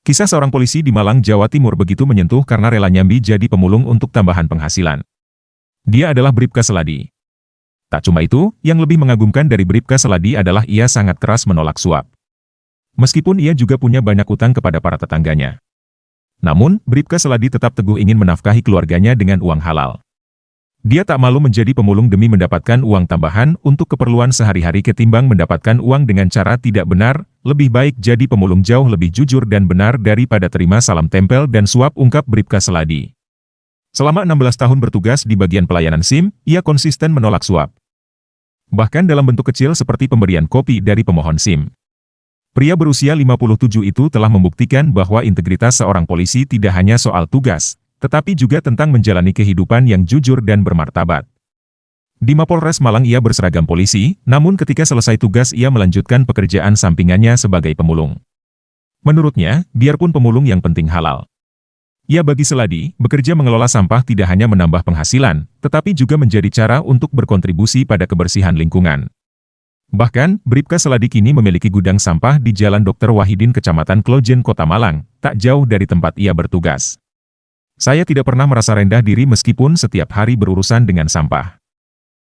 Kisah seorang polisi di Malang, Jawa Timur begitu menyentuh karena rela nyambi jadi pemulung untuk tambahan penghasilan. Dia adalah Bribka Seladi. Tak cuma itu, yang lebih mengagumkan dari Bribka Seladi adalah ia sangat keras menolak suap. Meskipun ia juga punya banyak utang kepada para tetangganya. Namun, Bribka Seladi tetap teguh ingin menafkahi keluarganya dengan uang halal. Dia tak malu menjadi pemulung demi mendapatkan uang tambahan untuk keperluan sehari-hari ketimbang mendapatkan uang dengan cara tidak benar, lebih baik jadi pemulung jauh lebih jujur dan benar daripada terima salam tempel dan suap, ungkap Bribka Seladi. Selama 16 tahun bertugas di bagian pelayanan SIM, ia konsisten menolak suap. Bahkan dalam bentuk kecil seperti pemberian kopi dari pemohon SIM. Pria berusia 57 itu telah membuktikan bahwa integritas seorang polisi tidak hanya soal tugas, tetapi juga tentang menjalani kehidupan yang jujur dan bermartabat. Di Mapolres Malang ia berseragam polisi, namun ketika selesai tugas ia melanjutkan pekerjaan sampingannya sebagai pemulung. Menurutnya, biarpun pemulung yang penting halal. Ia bagi Seladi, bekerja mengelola sampah tidak hanya menambah penghasilan, tetapi juga menjadi cara untuk berkontribusi pada kebersihan lingkungan. Bahkan, Bribka Seladi kini memiliki gudang sampah di Jalan Dr. Wahidin, Kecamatan Klojen, Kota Malang, tak jauh dari tempat ia bertugas. Saya tidak pernah merasa rendah diri meskipun setiap hari berurusan dengan sampah.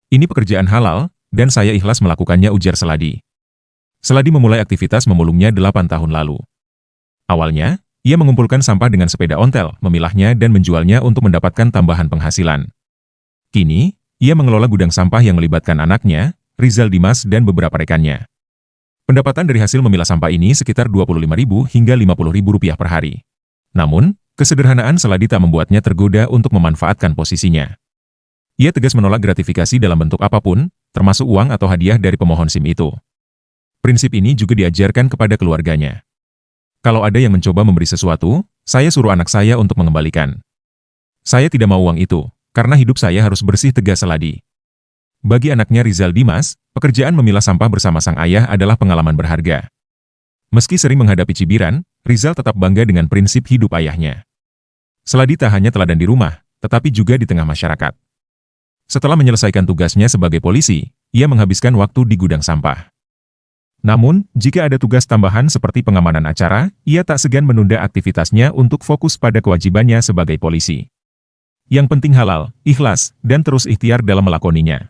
Ini pekerjaan halal, dan saya ikhlas melakukannya, ujar Seladi. Seladi memulai aktivitas memulungnya 8 tahun lalu. Awalnya, ia mengumpulkan sampah dengan sepeda ontel, memilahnya dan menjualnya untuk mendapatkan tambahan penghasilan. Kini, ia mengelola gudang sampah yang melibatkan anaknya, Rizal Dimas dan beberapa rekannya. Pendapatan dari hasil memilah sampah ini sekitar Rp25.000 hingga Rp50.000 per hari. Namun, kesederhanaan Seladi tak membuatnya tergoda untuk memanfaatkan posisinya. Ia tegas menolak gratifikasi dalam bentuk apapun, termasuk uang atau hadiah dari pemohon SIM itu. Prinsip ini juga diajarkan kepada keluarganya. Kalau ada yang mencoba memberi sesuatu, saya suruh anak saya untuk mengembalikan. Saya tidak mau uang itu, karena hidup saya harus bersih, tegas Seladi. Bagi anaknya Rizal Dimas, pekerjaan memilah sampah bersama sang ayah adalah pengalaman berharga. Meski sering menghadapi cibiran, Rizal tetap bangga dengan prinsip hidup ayahnya. Seladi tak hanya teladan di rumah, tetapi juga di tengah masyarakat. Setelah menyelesaikan tugasnya sebagai polisi, ia menghabiskan waktu di gudang sampah. Namun, jika ada tugas tambahan seperti pengamanan acara, ia tak segan menunda aktivitasnya untuk fokus pada kewajibannya sebagai polisi. Yang penting halal, ikhlas, dan terus ikhtiar dalam melakoninya.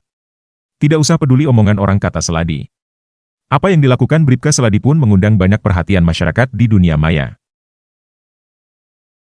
Tidak usah peduli omongan orang, kata Seladi. Apa yang dilakukan Bribka Seladi pun mengundang banyak perhatian masyarakat di dunia maya.